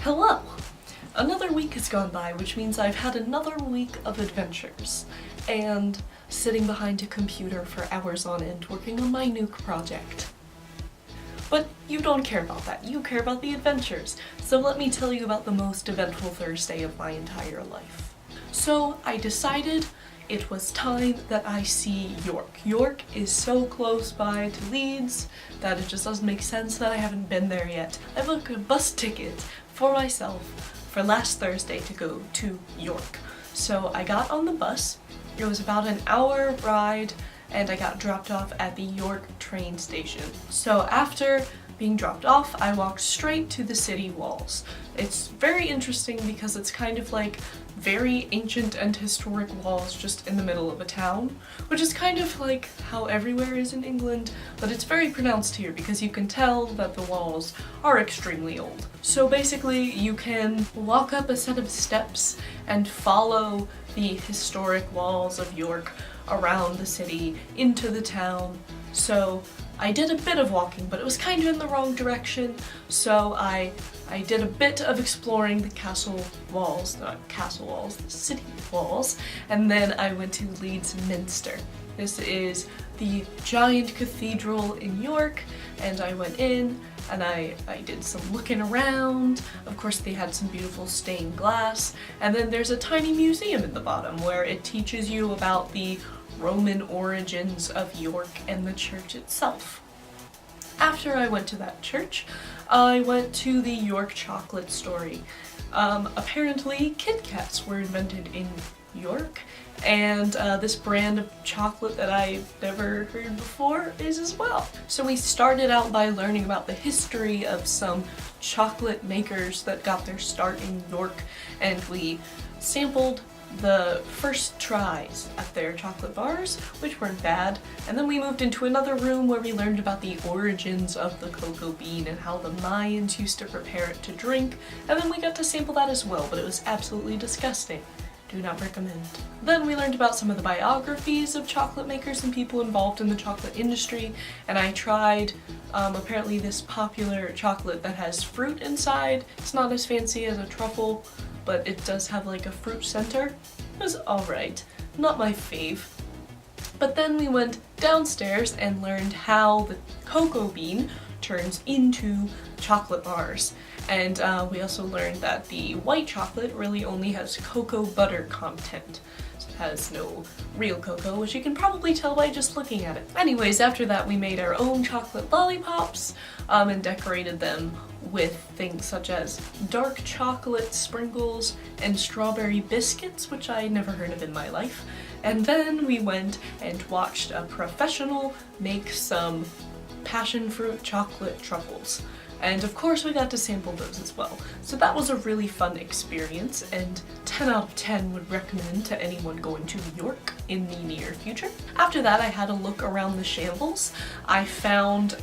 Hello! Another week has gone by, which means I've had another week of adventures, and sitting behind a computer for hours on end working on my nuke project. But you don't care about that, you care about the adventures, so let me tell you about the most eventful Thursday of my entire life. So I decided it was time that I see York. York is so close by to Leeds that it just doesn't make sense that I haven't been there yet. I booked a bus ticket for myself for last Thursday to go to York. So I got on the bus, it was about an hour ride, and I got dropped off at the York train station. So after being dropped off, I walked straight to the city walls. It's very interesting because it's kind of like very ancient and historic walls just in the middle of a town, which is kind of like how everywhere is in England, but it's very pronounced here because you can tell that the walls are extremely old. So basically you can walk up a set of steps and follow the historic walls of York around the city into the town. So I did a bit of walking, but it was kind of in the wrong direction, so I did a bit of exploring the castle walls, not castle walls, the city walls, and then I went to Leeds Minster. This is the giant cathedral in York, and I went in and I did some looking around. Of course they had some beautiful stained glass, and then there's a tiny museum at the bottom where it teaches you about the Roman origins of York and the church itself. After I went to that church, I went to the York chocolate story. Apparently Kit Kats were invented in York, and this brand of chocolate that I've never heard before is as well. So we started out by learning about the history of some chocolate makers that got their start in York, and we sampled the first tries at their chocolate bars, which weren't bad, and then we moved into another room where we learned about the origins of the cocoa bean and how the Mayans used to prepare it to drink, and then we got to sample that as well, but it was absolutely disgusting. Do not recommend. Then we learned about some of the biographies of chocolate makers and people involved in the chocolate industry, and I tried apparently this popular chocolate that has fruit inside. It's not as fancy as a truffle, but it does have like a fruit center. It was alright, not my fave. But then we went downstairs and learned how the cocoa bean turns into chocolate bars. And we also learned that the white chocolate really only has cocoa butter content. So it has no real cocoa, which you can probably tell by just looking at it. Anyways, after that we made our own chocolate lollipops and decorated them with things such as dark chocolate sprinkles and strawberry biscuits, which I never heard of in my life. And then we went and watched a professional make some passion fruit chocolate truffles. And of course we got to sample those as well. So that was a really fun experience, and 10 out of 10 would recommend to anyone going to York in the near future. After that I had a look around the shambles. I found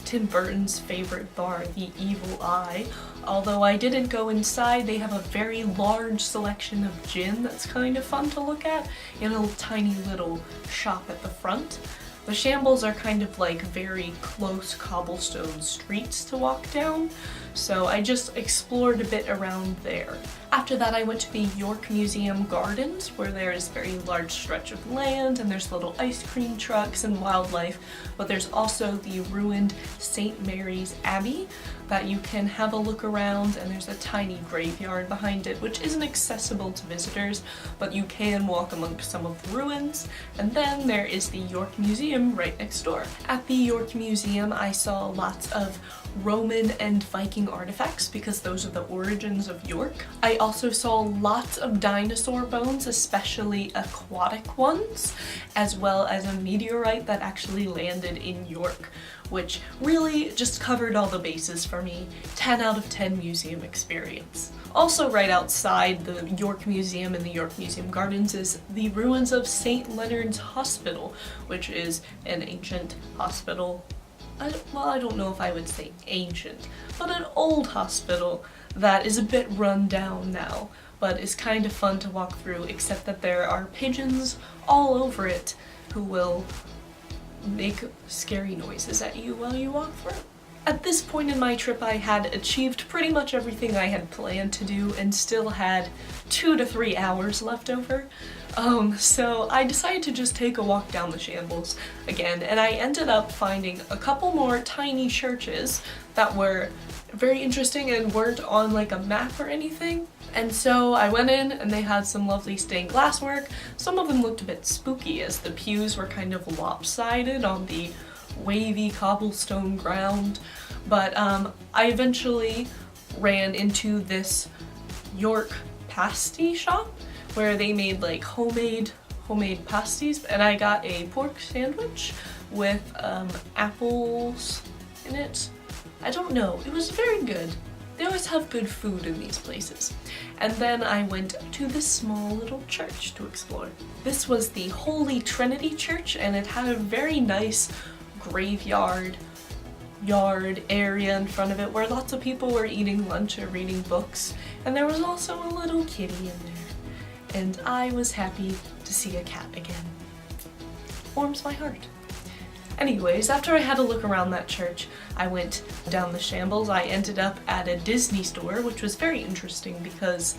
Tim Burton's favorite bar, the Evil Eye. Although I didn't go inside, they have a very large selection of gin that's kind of fun to look at in a tiny little shop at the front. The shambles are kind of like very close cobblestone streets to walk down, so I just explored a bit around there. After that I went to the York Museum Gardens, where there is a very large stretch of land and there's little ice cream trucks and wildlife, but there's also the ruined St. Mary's Abbey that you can have a look around, and there's a tiny graveyard behind it which isn't accessible to visitors, but you can walk among some of the ruins. And then there is the York Museum right next door. At the York Museum I saw lots of Roman and Viking artifacts because those are the origins of York. I also saw lots of dinosaur bones, especially aquatic ones, as well as a meteorite that actually landed in York, which really just covered all the bases for me. 10 out of 10 museum experience. Also right outside the York Museum and the York Museum Gardens is the ruins of St. Leonard's Hospital, which is an ancient hospital. I don't know if I would say ancient, but an old hospital that is a bit run down now, but is kind of fun to walk through, except that there are pigeons all over it who will make scary noises at you while you walk through. At this point in my trip, I had achieved pretty much everything I had planned to do and still had 2 to 3 hours left over. So I decided to just take a walk down the Shambles again, and I ended up finding a couple more tiny churches that were very interesting and weren't on like a map or anything. And so I went in and they had some lovely stained glass work. Some of them looked a bit spooky as the pews were kind of lopsided on the wavy cobblestone ground. But I eventually ran into this York pasty shop where they made like homemade pasties, and I got a pork sandwich with apples in it. I don't know, it was very good. They always have good food in these places. And then I went to this small little church to explore. This was the Holy Trinity Church, and it had a very nice graveyard yard area in front of it where lots of people were eating lunch or reading books, and there was also a little kitty in there. And I was happy to see a cat again. Warms my heart. Anyways, after I had a look around that church, I went down the Shambles. I ended up at a Disney store, which was very interesting because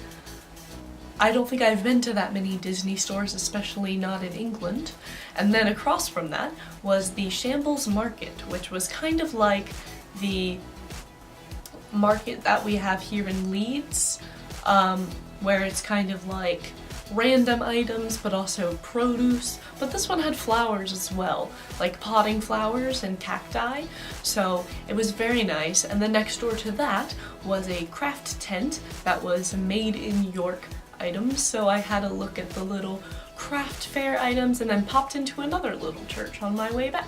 I don't think I've been to that many Disney stores, especially not in England. And then across from that was the Shambles Market, which was kind of like the market that we have here in Leeds, where it's kind of like random items but also produce, but this one had flowers as well, like potting flowers and cacti, so it was very nice. And then next door to that was a craft tent that was made in York items, so I had a look at the little craft fair items and then popped into another little church on my way back.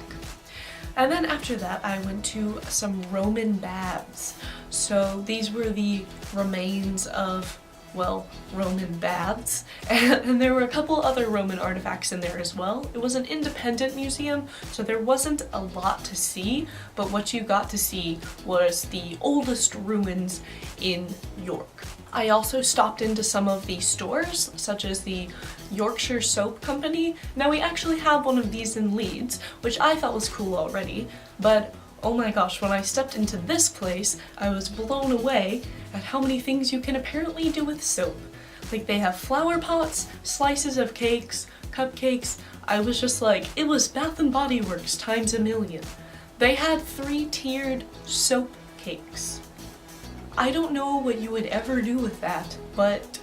And then after that I went to some Roman baths. So these were the remains of, well, Roman baths, and there were a couple other Roman artifacts in there as well. It was an independent museum, so there wasn't a lot to see, but what you got to see was the oldest ruins in York. I also stopped into some of the stores, such as the Yorkshire Soap Company. Now we actually have one of these in Leeds, which I thought was cool already, but oh my gosh, when I stepped into this place, I was blown away at how many things you can apparently do with soap. Like, they have flower pots, slices of cakes, cupcakes. I was just like, it was Bath & Body Works times a million. They had 3-tiered soap cakes. I don't know what you would ever do with that, but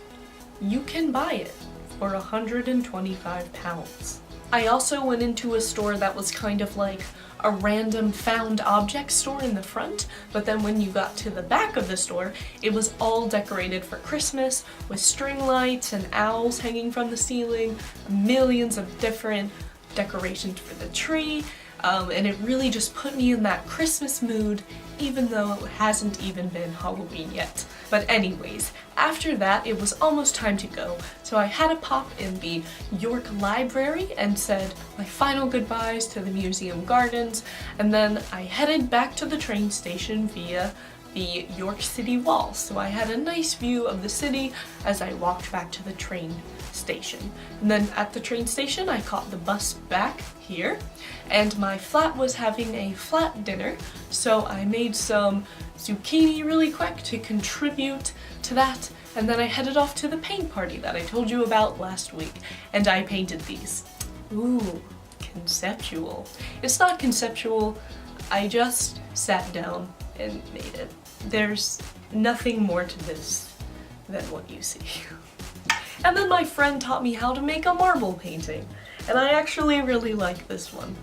you can buy it for £125. I also went into a store that was kind of like a random found object store in the front, but then when you got to the back of the store, it was all decorated for Christmas with string lights and owls hanging from the ceiling, millions of different decorations for the tree, and it really just put me in that Christmas mood, even though it hasn't even been Halloween yet. But anyways, after that it was almost time to go, so I had a pop in the York Library and said my final goodbyes to the museum gardens, and then I headed back to the train station via the York City Wall, so I had a nice view of the city as I walked back to the train station. And then at the train station I caught the bus back here, and my flat was having a flat dinner, so I made some zucchini really quick to contribute to that, and then I headed off to the paint party that I told you about last week, and I painted these. Ooh, conceptual. It's not conceptual, I just sat down and made it. There's nothing more to this than what you see. And then my friend taught me how to make a marble painting, and I actually really like this one.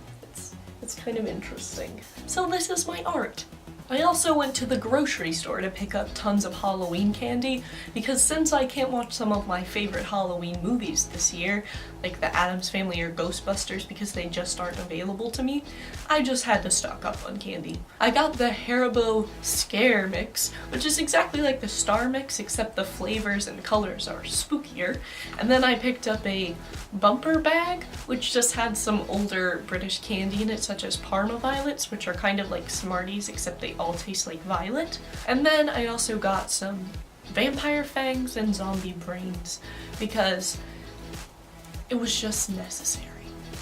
It's kind of interesting. So this is my art. I also went to the grocery store to pick up tons of Halloween candy, because since I can't watch some of my favorite Halloween movies this year, like the Addams Family or Ghostbusters, because they just aren't available to me, I just had to stock up on candy. I got the Haribo Scare Mix, which is exactly like the Star Mix, except the flavors and colors are spookier. And then I picked up a bumper bag, which just had some older British candy in it, such as Parma Violets, which are kind of like Smarties, except they all taste like violet. And then I also got some vampire fangs and zombie brains, because it was just necessary.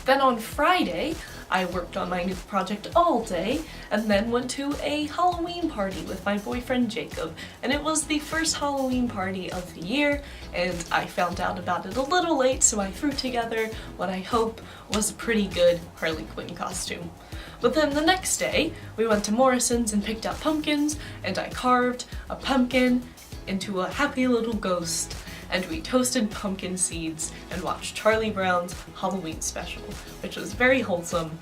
Then on Friday, I worked on my new project all day, and then went to a Halloween party with my boyfriend Jacob. And it was the first Halloween party of the year, and I found out about it a little late, so I threw together what I hope was a pretty good Harley Quinn costume. But then the next day, we went to Morrison's and picked up pumpkins, and I carved a pumpkin into a happy little ghost, and we toasted pumpkin seeds and watched Charlie Brown's Halloween special, which was very wholesome,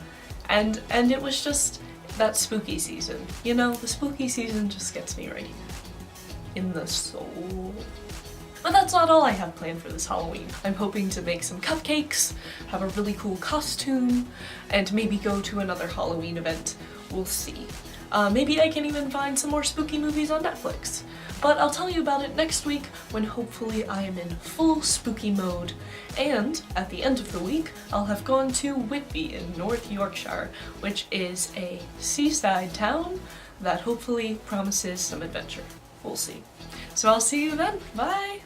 and it was just that spooky season. You know, the spooky season just gets me right in the soul. But that's not all I have planned for this Halloween. I'm hoping to make some cupcakes, have a really cool costume, and maybe go to another Halloween event. We'll see. Maybe I can even find some more spooky movies on Netflix. But I'll tell you about it next week when hopefully I am in full spooky mode. And at the end of the week, I'll have gone to Whitby in North Yorkshire, which is a seaside town that hopefully promises some adventure. We'll see. So I'll see you then. Bye!